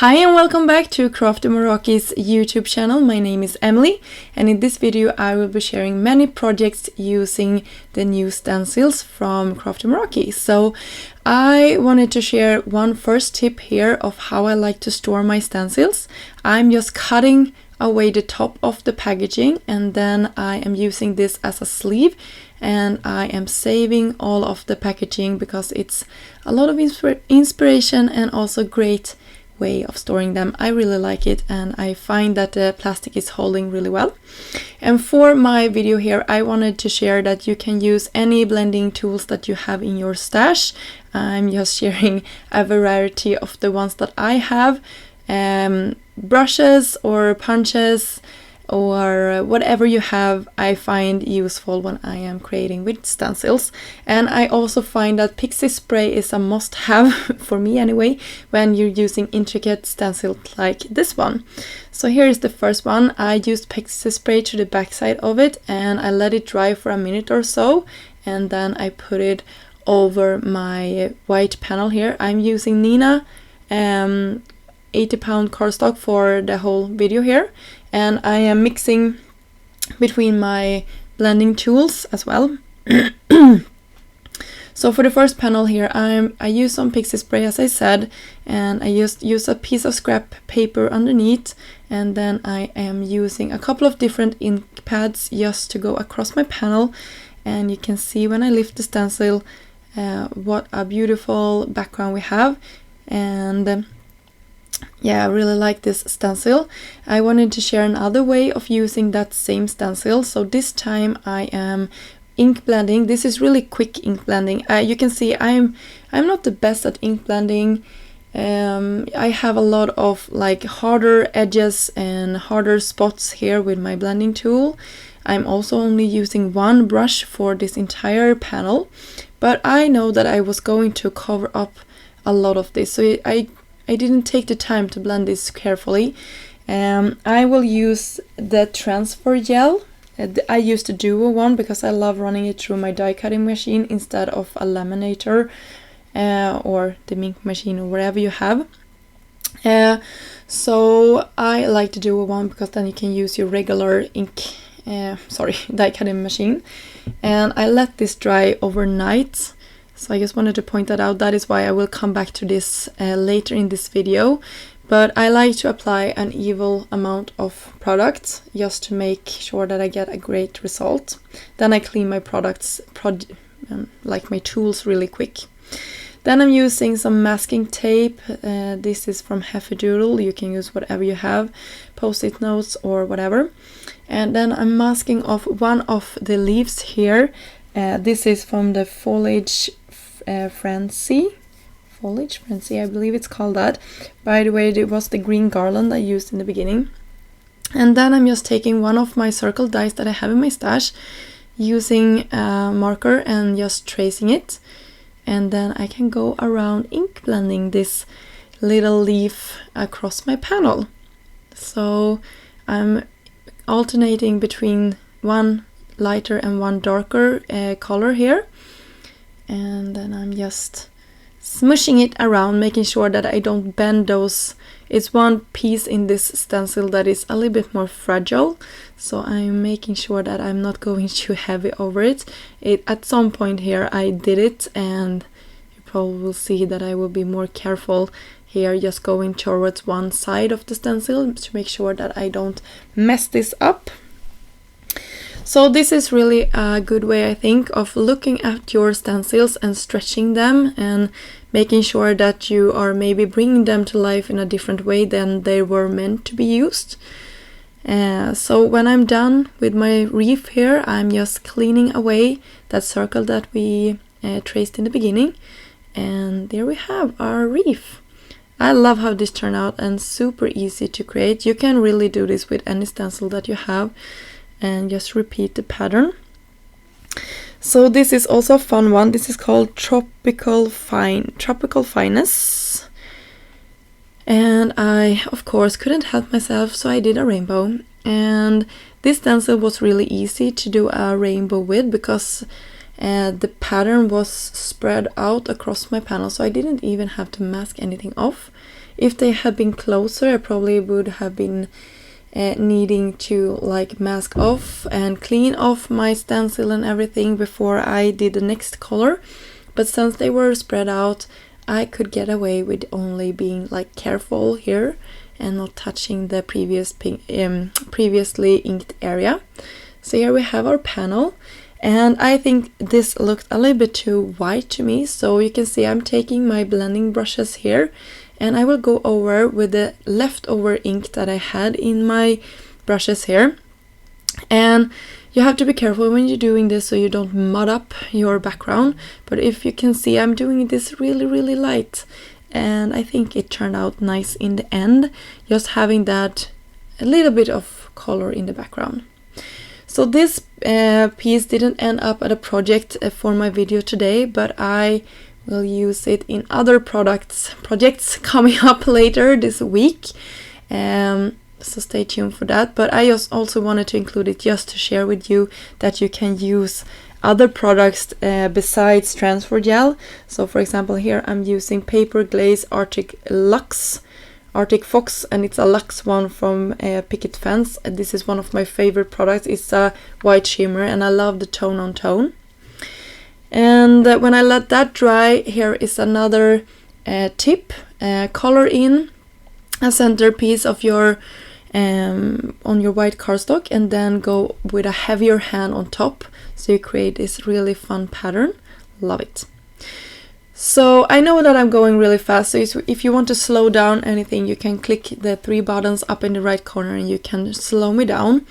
Hi and welcome back to Crafty Meraki's YouTube channel. My name is Emelie, and in this video I will be sharing many projects using the new stencils from Crafty Meraki. So I wanted to share one first tip here of how I like to store my stencils. I'm just cutting away the top of the packaging, and then I am using this as a sleeve, and I am saving all of the packaging because it's a lot of inspiration and also great way of storing them. I really like it, and I find that the plastic is holding really well. And for my video here, I wanted to share that you can use any blending tools that you have in your stash. I'm just sharing a variety of the ones that I have, brushes or punches or whatever you have. I find useful when I am creating with stencils. And I also find that pixie spray is a must-have for me anyway when you're using intricate stencils like this one. So here is the first one. I used pixie spray to the backside of it, and I let it dry for a minute or so, and then I put it over my white panel here. I'm using Nina 80-pound cardstock for the whole video here, and I am mixing between my blending tools as well. So for the first panel here, I use some pixie spray, as I said, and I just use a piece of scrap paper underneath, and then I am using a couple of different ink pads just to go across my panel. And you can see when I lift the stencil what a beautiful background we have. And yeah, I really like this stencil. I wanted to share another way of using that same stencil. So this time I am ink blending. This is really quick ink blending. You can see I'm not the best at ink blending. I have a lot of like harder edges and harder spots here with my blending tool. I'm also only using one brush for this entire panel, but I know that I was going to cover up a lot of this, so I didn't take the time to blend this carefully. I will use the transfer gel. I used the Duo one because I love running it through my die cutting machine instead of a laminator or the ink machine or wherever you have. So I like the Duo one because then you can use your regular die cutting machine. And I let this dry overnight. So I just wanted to point that out. That is why I will come back to this later in this video. But I like to apply an even amount of product just to make sure that I get a great result. Then I clean my products, like my tools, really quick. Then I'm using some masking tape. This is from Doodle. You can use whatever you have, post-it notes or whatever. And then I'm masking off one of the leaves here. This is from the Foliage Frenzy, I believe it's called that. By the way, it was the green garland I used in the beginning. And then I'm just taking one of my circle dies that I have in my stash, using a marker and just tracing it. And then I can go around ink blending this little leaf across my panel. So I'm alternating between one lighter and one darker color here, and then I'm just smushing it around, making sure that I don't bend those. It's one piece in this stencil that is a little bit more fragile, so I'm making sure that I'm not going too heavy over it. At some point here I did it, and you probably will see that I will be more careful here, just going towards one side of the stencil to make sure that I don't mess this up. So this is really a good way, I think, of looking at your stencils and stretching them and making sure that you are maybe bringing them to life in a different way than they were meant to be used. So when I'm done with my reef here, I'm just cleaning away that circle that we traced in the beginning. And there we have our reef. I love how this turned out, and super easy to create. You can really do this with any stencil that you have, and just repeat the pattern. So this is also a fun one. This is called Tropical Fineness. And I, of course, couldn't help myself, so I did a rainbow. And this stencil was really easy to do a rainbow with because the pattern was spread out across my panel, so I didn't even have to mask anything off. If they had been closer, I probably would have been needing to like mask off and clean off my stencil and everything before I did the next color. But since they were spread out, I could get away with only being like careful here and not touching the previously inked area. So here we have our panel, and I think this looked a little bit too white to me, so you can see I'm taking my blending brushes here and I will go over with the leftover ink that I had in my brushes here. And you have to be careful when you're doing this so you don't mud up your background, but if you can see, I'm doing this really light, and I think it turned out nice in the end, just having that a little bit of color in the background. So this piece didn't end up at a project for my video today, but I will use it in other projects coming up later this week. So stay tuned for that. But I just also wanted to include it just to share with you that you can use other products besides transfer gel. So for example, here I'm using Paper Glaze Arctic Fox, and it's a luxe one from Picket Fence. This is one of my favorite products. It's a white shimmer and I love the tone on tone. And when I let that dry, here is another tip. Color in a centerpiece of your on your white cardstock and then go with a heavier hand on top, so you create this really fun pattern. Love it. So I know that I'm going really fast, so if you want to slow down anything, you can click the 3 buttons up in the right corner and you can slow me down.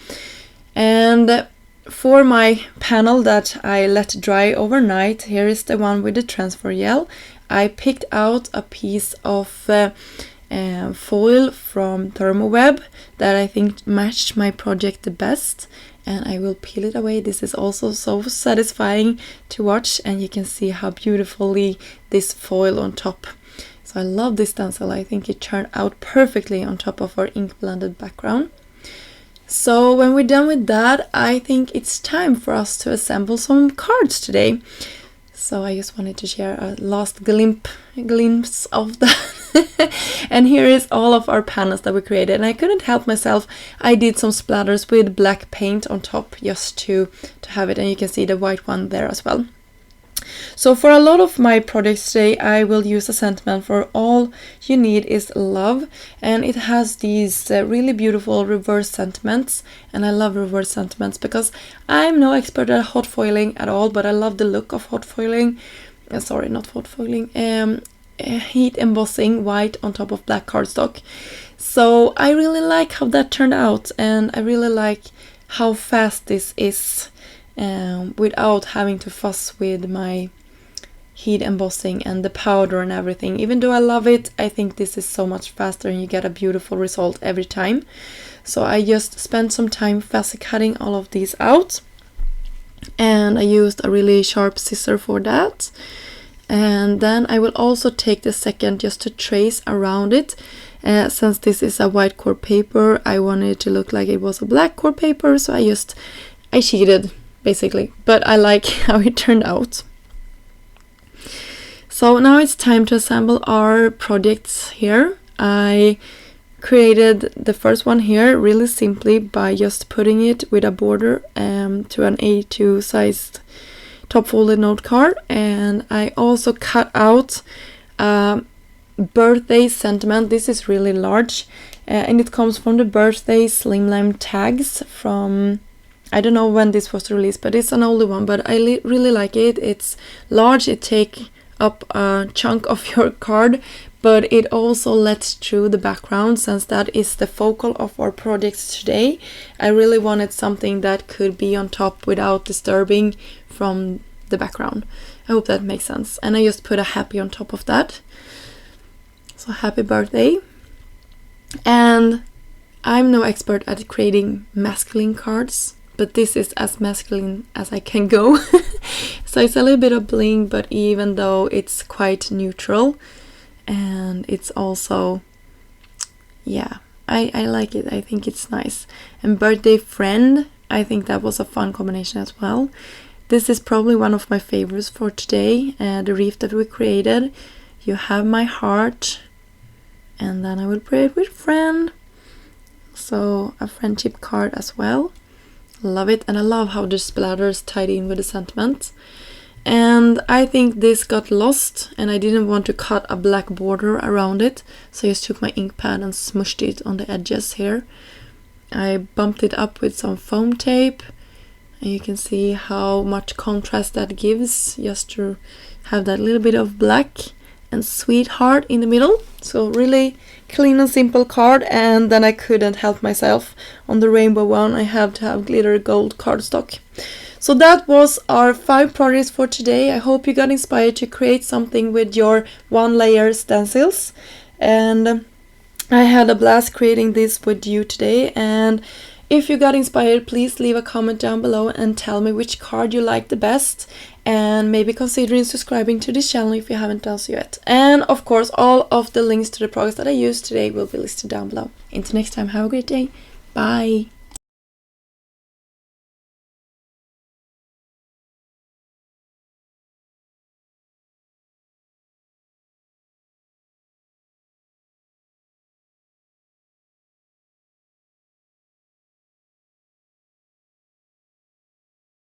And for my panel that I let dry overnight, here is the one with the transfer gel. I picked out a piece of foil from Thermoweb that I think matched my project the best, and I will peel it away. This is also so satisfying to watch, and you can see how beautifully this foil on top. So I love this stencil. I think it turned out perfectly on top of our ink blended background. So when we're done with that, I think it's time for us to assemble some cards today. So I just wanted to share a last glimpse of that. And here is all of our panels that we created, and I couldn't help myself. I did some splatters with black paint on top just to have it, and you can see the white one there as well. So for a lot of my projects today, I will use a sentiment for All You Need Is Love, and it has these really beautiful reverse sentiments, and I love reverse sentiments because I'm no expert at hot foiling at all, but I love the look of hot foiling. Sorry, not hot foiling. Heat embossing white on top of black cardstock. So I really like how that turned out, and I really like how fast this is without having to fuss with my heat embossing and the powder and everything. Even though I love it, I think this is so much faster and you get a beautiful result every time. So I just spent some time fussy cutting all of these out, and I used a really sharp scissor for that. And then I will also take the second just to trace around it. Since this is a white core paper, I wanted it to look like it was a black core paper, so I cheated basically, but I like how it turned out. So now it's time to assemble our projects here. I created the first one here really simply by just putting it with a border to an A2 sized top folded note card, and I also cut out a birthday sentiment. This is really large, and it comes from the birthday slimline tags from, I don't know when this was released, but it's an older one, but I really like it. It's large, it takes up a chunk of your card, but it also lets through the background. Since that is the focal of our projects today, I really wanted something that could be on top without disturbing from the background. I hope that makes sense. And I just put a happy on top of that. So happy birthday. And I'm no expert at creating masculine cards, but this is as masculine as I can go. So it's a little bit of bling, but even though it's quite neutral, and it's also, yeah, I like it. I think it's nice. And birthday friend, I think that was a fun combination as well. This is probably one of my favorites for today, the wreath that we created. You have my heart, And then I will pray with friend. So a friendship card as well. Love it, and I love how the splatters tied in with the sentiment. And I think this got lost, and I didn't want to cut a black border around it, so I just took my ink pad and smushed it on the edges here. I bumped it up with some foam tape, and you can see how much contrast that gives, just to have that little bit of black and sweetheart in the middle. So really clean and simple card. And then I couldn't help myself, on the rainbow one I have to have glitter gold cardstock. So that was our 5 projects for today. I hope you got inspired to create something with your 1-layer stencils, and I had a blast creating this with you today. And if you got inspired, please leave a comment down below and tell me which card you like the best, and maybe considering subscribing to this channel if you haven't done so yet. And of course, all of the links to the products that I used today will be listed down below. Until next time, have a great day. Bye!